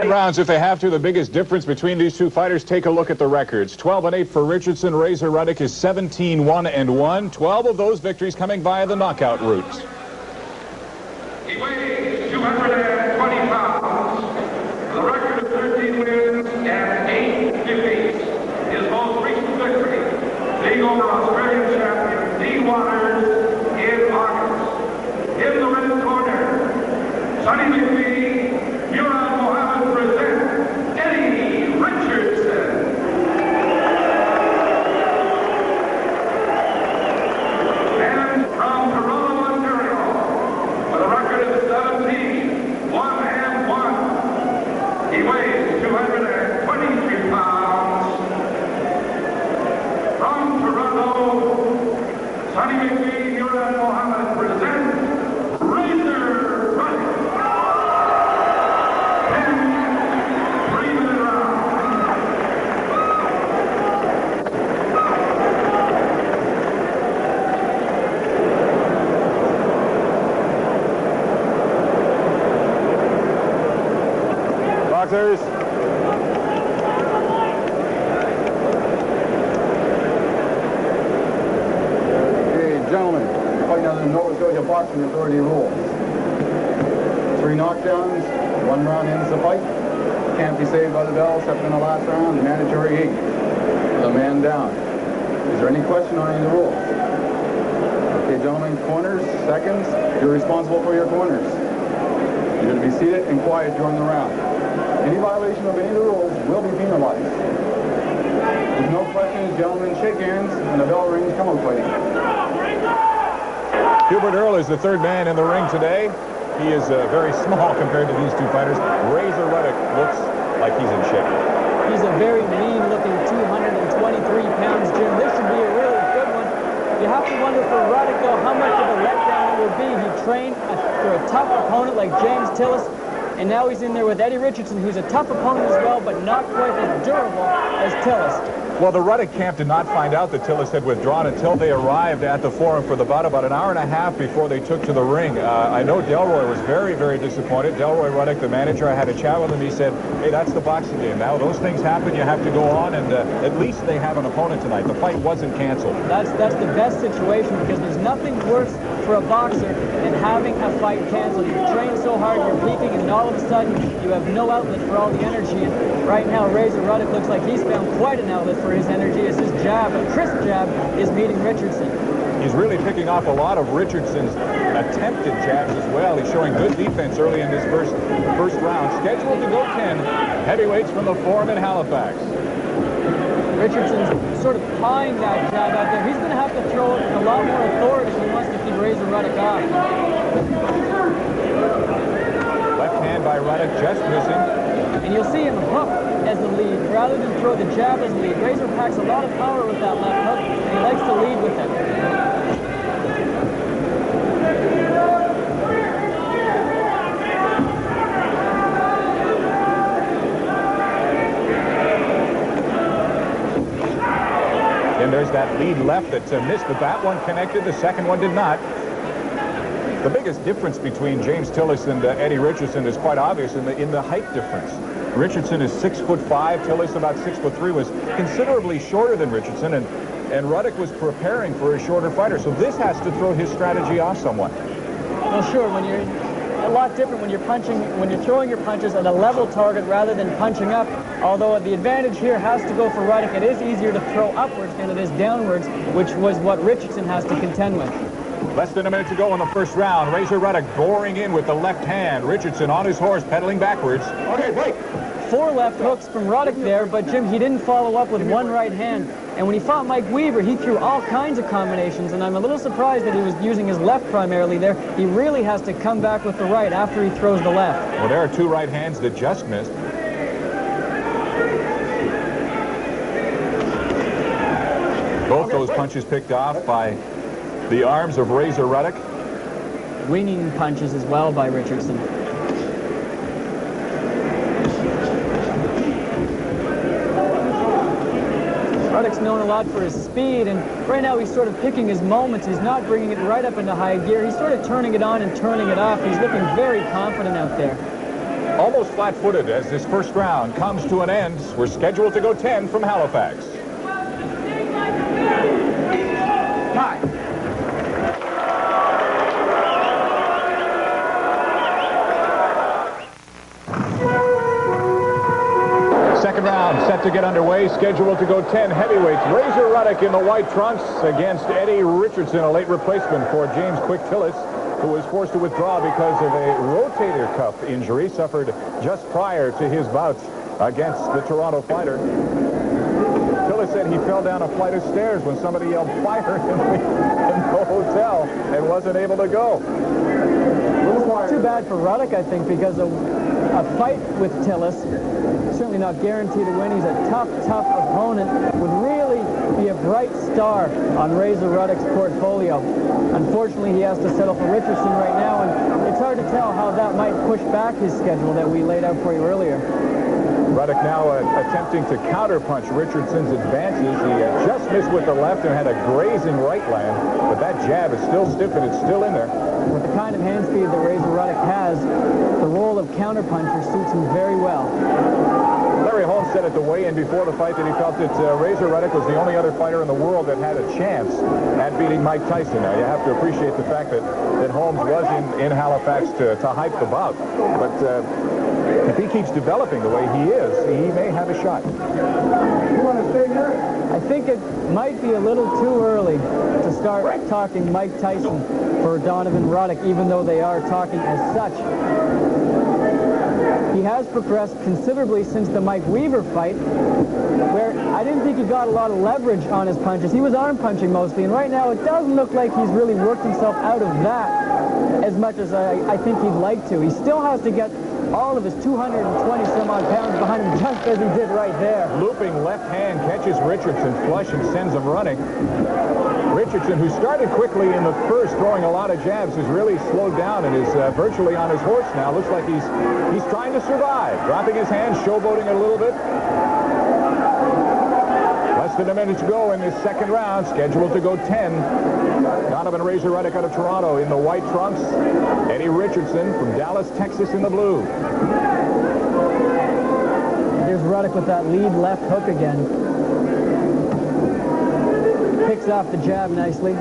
Rounds, if they have to. The biggest difference between these two fighters, take a look at the records. 12-8 for Richardson. Razor Ruddock is 17-1-1. 12 of those victories coming via the knockout route. He weighs 220 pounds. The record of 13 wins and 8 defeats. His most recent victory, being over Australian champion Lee Waters in August. In the red corner, Sonny McPhee, Murad Mohammed presents Eddie Richardson. And from Toronto, Ontario, with a record of 17-1-1, he weighs 223 pounds. From Toronto, Sonny McPhee, Murad Mohammed presents Razor Ruddock. 10 3-minute rounds. Boxers. Gentlemen, fighting under the Nova Scotia Boxing Authority rules. 3 knockdowns, 1 round ends the fight. Can't be saved by the bell except in the last round. Mandatory 8. The man down. Is there any question on any of the rules? Okay, gentlemen, corners, seconds. You're responsible for your corners. You're going to be seated and quiet during the round. Any violation of any of the rules will be penalized. There's no questions, gentlemen. Shake hands, and the bell rings. Come on, fighting. Hubert Earl is the third man in the ring today. He is very small compared to these two fighters. Razor Ruddock looks like he's in shape. He's a very lean-looking 223 pounds, Jim. This should be a really good one. You have to wonder for Ruddock, though, how much of a letdown it will be. He trained for a tough opponent like James Tillis, and now he's in there with Eddie Richardson, who's a tough opponent as well, but not quite as durable as Tillis. Well, the Ruddock camp did not find out that Tillis had withdrawn until they arrived at the forum for the bout about an hour and a half before they took to the ring. I know Delroy was very, very disappointed. Delroy Ruddock, the manager, I had a chat with him. He said, hey, that's the boxing game. Now, those things happen. You have to go on, and at least they have an opponent tonight. The fight wasn't canceled. That's the best situation, because there's nothing worse for a boxer than having a fight canceled. You've trained so hard, you're peaking, and all of a sudden you have no outlet for all the energy. And right now, Razor Ruddock looks like he's found quite an outlet for his energy as his jab, a crisp jab, is meeting Richardson. He's really picking off a lot of Richardson's attempted jabs as well. He's showing good defense early in this first round. Scheduled to go 10 heavyweights from the forum in Halifax. Richardson's sort of pawing that jab out there. He's going to have to throw it with a lot more authority if he wants to keep Razor Ruddock off. Left hand by Ruddock, just missing. And you'll see him hook as the lead rather than throw the jab as the lead. Razor packs a lot of power with that left hook, and he likes to lead with it. And there's that lead left that missed, but that one connected. The second one did not. The biggest difference between James Tillis and Eddie Richardson is quite obvious in the height difference. Richardson is 6'5", Tillis about 6'3", was considerably shorter than Richardson, and Ruddock was preparing for a shorter fighter. So this has to throw his strategy off somewhat. Well, sure, when you're a lot different when you're throwing your punches at a level target rather than punching up. Although the advantage here has to go for Ruddock. It is easier to throw upwards than it is downwards, which was what Richardson has to contend with. Less than a minute to go in the first round. Razor Ruddock boring in with the left hand. Richardson on his horse, pedaling backwards. Okay, break. 4 left hooks from Ruddock there, but Jim, he didn't follow up with 1 right hand. And when he fought Mike Weaver, he threw all kinds of combinations, and I'm a little surprised that he was using his left primarily there. He really has to come back with the right after he throws the left. Well, there are 2 right hands that just missed. Both those punches picked off by the arms of Razor Ruddock. Winging punches as well by Richardson. Ruddock's known a lot for his speed, and right now he's sort of picking his moments. He's not bringing it right up into high gear. He's sort of turning it on and turning it off. He's looking very confident out there. almost flat-footed as this first round comes to an end. We're scheduled to go 10 from Halifax. Second round set to get underway, scheduled to go 10 heavyweights. Razor Ruddock in the white trunks against Eddie Richardson, a late replacement for James Quick Tillis, who was forced to withdraw because of a rotator cuff injury suffered just prior to his bouts against the Toronto fighter. Tillis said he fell down a flight of stairs when somebody yelled fire in the hotel and wasn't able to go. Too bad for Ruddock, I think, because a fight with Tillis, certainly not guaranteed to win. He's a tough opponent, would really be a bright star on Razor Ruddock's portfolio. Unfortunately, he has to settle for Richardson right now, and it's hard to tell how that might push back his schedule that we laid out for you earlier. Ruddock now attempting to counterpunch Richardson's advances. He just missed with the left and had a grazing right land, but that jab is still stiff and it's still in there. With the kind of hand speed that Razor Ruddock has, the role of counterpuncher suits him very well. Larry Holmes said at the weigh-in before the fight that he felt that Razor Ruddock was the only other fighter in the world that had a chance at beating Mike Tyson. Now, you have to appreciate the fact that Holmes was in Halifax to hype the bout. But if he keeps developing the way he is, he may have a shot. You want to stay here? I think it might be a little too early to start talking Mike Tyson for Donovan Ruddock, even though they are talking as such. He has progressed considerably since the Mike Weaver fight, where I didn't think he got a lot of leverage on his punches. He was arm punching mostly, and right now it doesn't look like he's really worked himself out of that as much as I think he'd like to. He still has to get all of his 220-some-odd pounds behind him, just as he did right there. Looping left hand catches Richardson flush and sends him running. Richardson, who started quickly in the first, throwing a lot of jabs, has really slowed down and is virtually on his horse now. Looks like he's trying to survive. Dropping his hands, showboating a little bit. Less than a minute to go in this second round, scheduled to go 10. Donovan Razor Ruddock out of Toronto in the white trunks. Eddie Richardson from Dallas, Texas in the blue. Here's Ruddock with that lead left hook again. Picks off the jab nicely.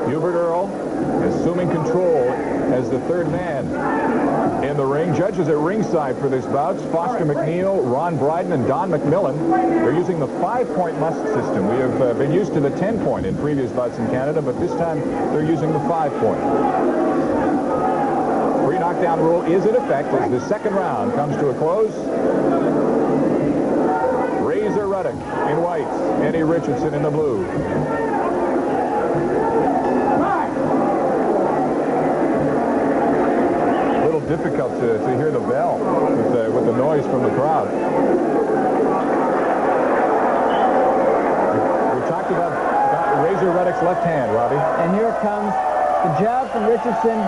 Hubert Earl assuming control as the third man in the ring. Judges at ringside for this bout: Foster McNeil, Ron Bryden, and Don McMillan. They're using the 5-point must system. We have been used to the 10-point in previous bouts in Canada, but this time they're using the 5-point. Knockdown rule is in effect as the second round comes to a close. Razor Ruddock in white, Eddie Richardson in the blue. A little difficult to hear the bell with the noise from the crowd. We talked about Razor Ruddock's left hand, Robbie. And here comes the jab from Richardson.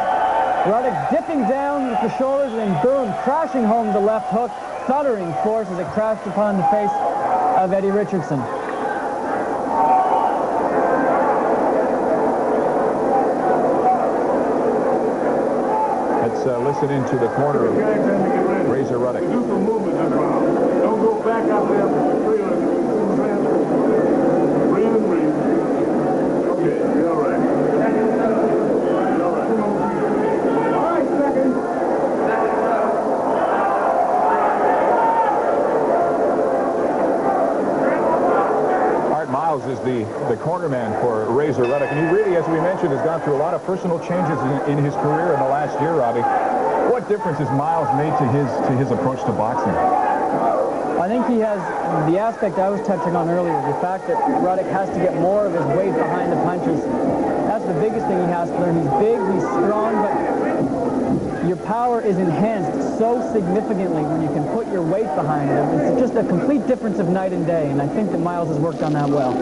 Ruddock dipping down with the shoulders and boom, crashing home the left hook, thuddering force as it crashed upon the face of Eddie Richardson. Let's listen into the corner of Razor Ruddock. Do some movement this round. Don't go back out there. Breathe and breathe. Okay, you're all right. Is the corner man for Razor Ruddock, and he really, as we mentioned, has gone through a lot of personal changes in his career in the last year, Robbie. What difference has Miles made to his approach to boxing? I think he has the aspect I was touching on earlier, the fact that Ruddock has to get more of his weight behind the punches. That's the biggest thing he has to learn. He's big, he's strong, but your power is enhanced so significantly when you can put your weight behind him. It's just a complete difference of night and day, and I think that Miles has worked on that well.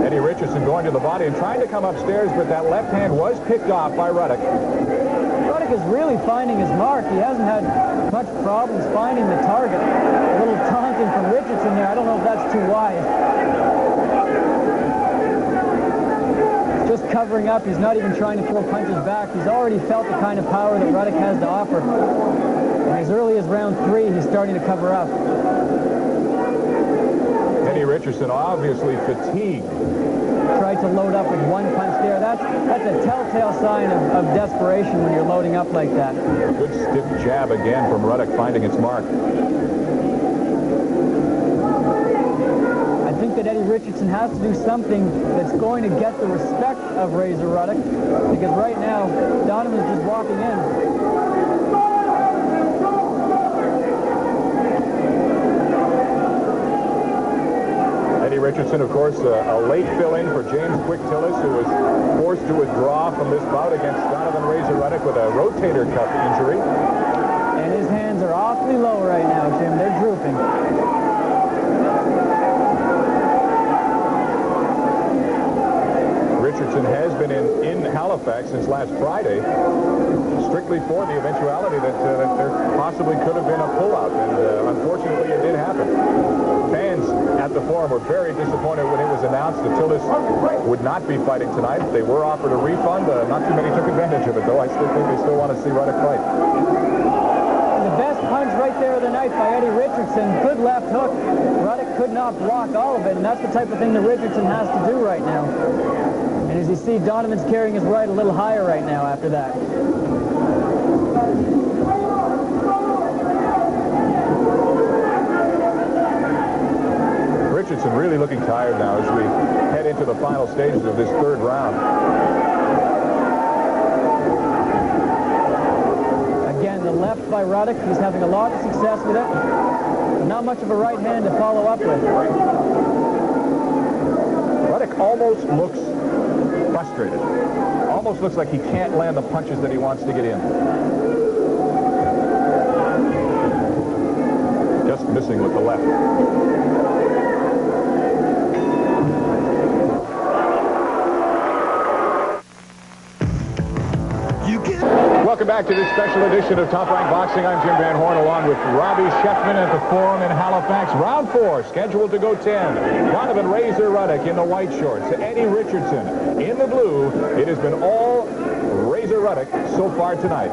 Eddie Richardson going to the body and trying to come upstairs, but that left hand was picked off by Ruddock. Ruddock is really finding his mark. He hasn't had much problems finding the target. A little taunting from Richardson there. I don't know if that's too wise. Just covering up. He's not even trying to throw punches back. He's already felt the kind of power that Ruddock has to offer. And as early as round 3, he's starting to cover up. Eddie Richardson obviously fatigued. Tried to load up with one punch there. That's a telltale sign of desperation when you're loading up like that. Good stiff jab again from Ruddock, finding its mark. I think that Eddie Richardson has to do something that's going to get the respect of Razor Ruddock, because right now, Donovan's just walking in. Eddie Richardson, of course, a late fill-in for James Quick Tillis, who was forced to withdraw from this bout against Donovan Razor Ruddock with a rotator cuff injury. And his hands are awfully low right now, Jim. They're drooping. Richardson has been in Halifax since last Friday, strictly for the eventuality that there possibly could have been a pullout, and unfortunately it did happen. Fans at the Forum were very disappointed when it was announced that Tillis would not be fighting tonight. They were offered a refund. Not too many took advantage of it, though. I still think they still want to see Ruddock fight. The best punch right there of the night by Eddie Richardson. Good left hook. Ruddock could not block all of it, and that's the type of thing that Richardson has to do right now. And as you see, Donovan's carrying his right a little higher right now after that. Richardson really looking tired now as we head into the final stages of this third round. Again, the left by Ruddock. He's having a lot of success with it. Not much of a right hand to follow up with. Ruddock almost looks frustrated. Almost looks like he can't land the punches that he wants to get in. Just missing with the left. Welcome back to this special edition of Top Rank Boxing. I'm Jim Van Horn, along with Robbie Sheffman at the Forum in Halifax. Round 4, scheduled to go 10. Donovan Razor Ruddock in the white shorts. Eddie Richardson in the blue. It has been all Razor Ruddock so far tonight.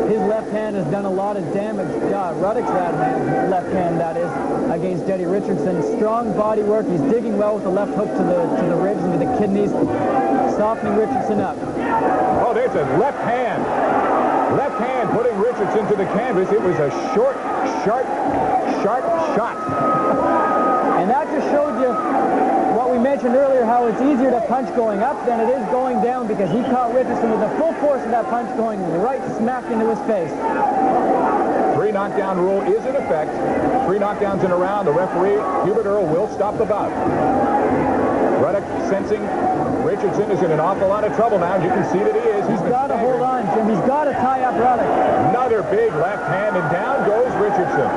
His left hand has done a lot of damage. Ruddock's left hand, that is, against Eddie Richardson. Strong body work. He's digging well with the left hook to the ribs and to the kidneys, softening Richardson up. Oh, there's a left hand. Left hand putting Richardson to the canvas. It was a short, sharp shot. And that just showed you what we mentioned earlier, how it's easier to punch going up than it is going down, because he caught Richardson with the full force of that punch going right smack into his face. 3 knockdown rule is in effect. 3 knockdowns in a round. The referee, Hubert Earl, will stop the bout. Ruddock sensing Richardson is in an awful lot of trouble now. You can see that he is. He's got to hold on, Jim. He's got to tie up Ruddock. Another big left hand, and down goes Richardson.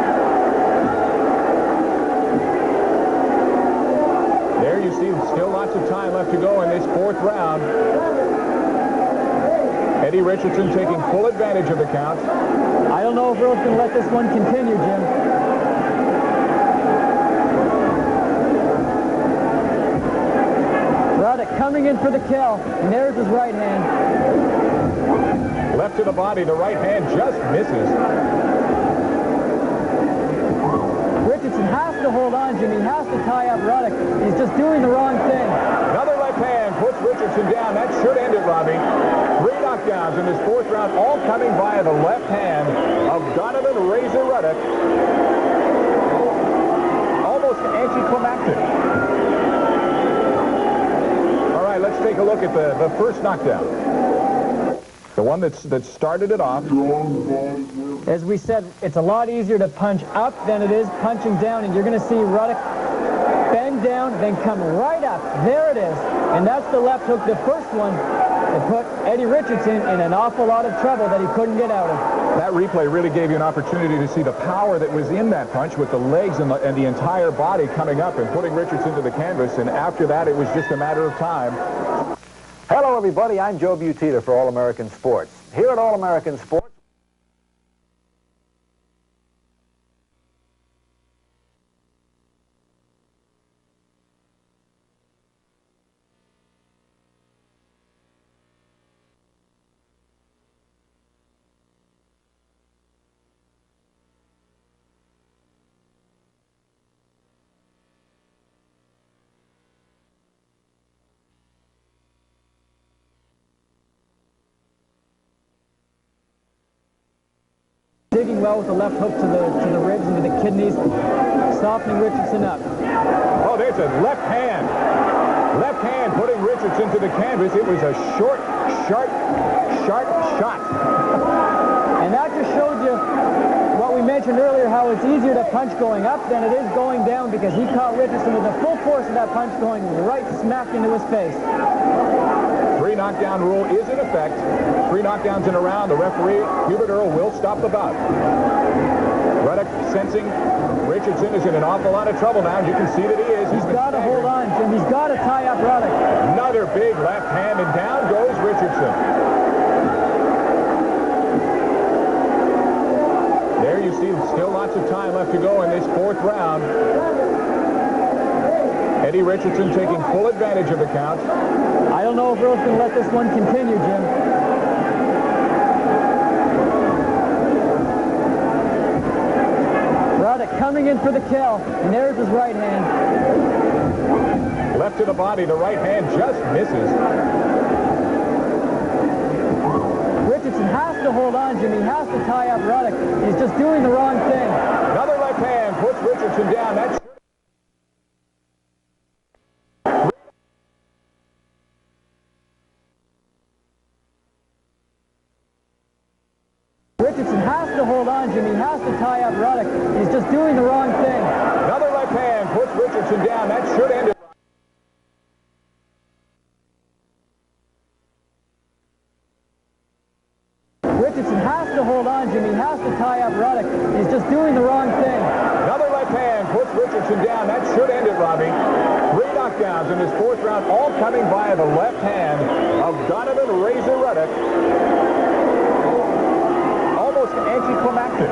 There you see still lots of time left to go in this 4th round. Eddie Richardson taking full advantage of the count. I don't know if Earl's going to let this one continue, Jim. Ruddock coming in for the kill, and there's his right hand. Left to the body, the right hand just misses. Richardson has to hold on, Jim. He has to tie up Ruddock. He's just doing the wrong thing. Another left hand puts Richardson down. That should end it, Robbie. 3 knockdowns in this 4th round, all coming via the left hand of Donovan Razor Ruddock. Almost anticlimactic. All right, let's take a look at the first knockdown. The one that started it off. As we said, it's a lot easier to punch up than it is punching down, and you're going to see Ruddock bend down, then come right up. There it is. And that's the left hook, the first one that put Eddie Richardson in an awful lot of trouble that he couldn't get out of. That replay really gave you an opportunity to see the power that was in that punch, with the legs and the entire body coming up and putting Richardson to the canvas. And after that, it was just a matter of time. Hello, everybody. I'm Joe Butita. for All American Sports. Here at All American Sports, well with the left hook to the ribs and to the kidneys, softening Richardson up. Oh, there's a left hand. Left hand putting Richardson to the canvas. It was a short, sharp shot. And that just showed you what we mentioned earlier, how it's easier to punch going up than it is going down, because he caught Richardson with the full force of that punch going right smack into his face. 3 knockdown rule is in effect. 3 knockdowns in a round. The referee, Hubert Earl, will stop the bout. Ruddock sensing Richardson is in an awful lot of trouble now. You can see that he is. He's got to hold on, Jim. He's got to tie up Ruddock. Another big left hand, and down goes Richardson. There you see still lots of time left to go in this 4th round. Eddie Richardson taking full advantage of the count. I don't know if Earl's going to let this one continue, Jim. Ruddock coming in for the kill, and there's his right hand. Left to the body, the right hand just misses. Richardson has to hold on, Jim. He has to tie up Ruddock. He's just doing the wrong thing. Another left hand puts Richardson down. That's Richardson has to hold on, Jim. He has to tie up Ruddock. He's just doing the wrong thing. another left hand puts Richardson down. That should end it. Richardson has to hold on, Jim. He has to tie up Ruddock. He's just doing the wrong thing. Another left hand puts Richardson down. That should end it, Robbie. 3 knockdowns in this 4th round, all coming via the left hand of Donovan Razor Ruddock. Almost anticlimactic.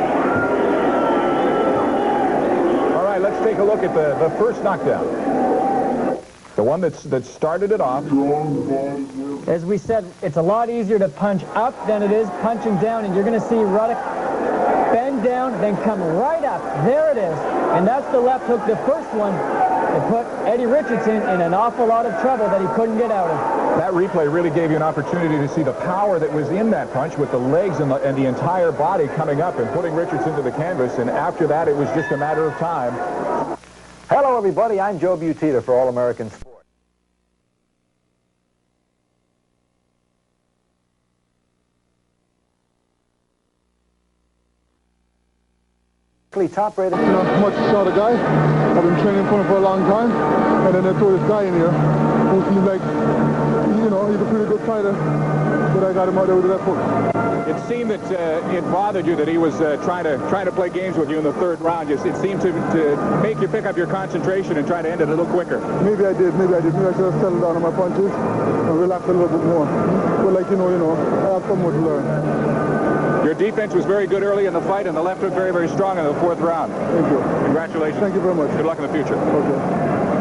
All right, let's take a look at the first knockdown. The one that started it off. As we said, it's a lot easier to punch up than it is punching down, and you're going to see Ruddock bend down, then come right up. There it is. And that's the left hook, the first one. It put Eddie Richardson in an awful lot of trouble that he couldn't get out of. That replay really gave you an opportunity to see the power that was in that punch with the legs and the entire body coming up and putting Richardson to the canvas. And after that, it was just a matter of time. Hello, everybody. I'm Joe Butita for All American Sports. Top-rated. You know, much shorter guy. I've been training for him for a long time, and then they throw this guy in here who seems like, you know, he's a pretty good fighter, but I got him out there with the left hook. It seemed that it bothered you that he was trying to play games with you in the 3rd round. It seemed to make you pick up your concentration and try to end it a little quicker. Maybe I did. Maybe I should have settled down on my punches and relaxed a little bit more. But like, you know, I have some more to learn. Your defense was very good early in the fight, and the left hook very, very strong in the 4th round. Thank you. Congratulations. Thank you very much. Good luck in the future. Okay.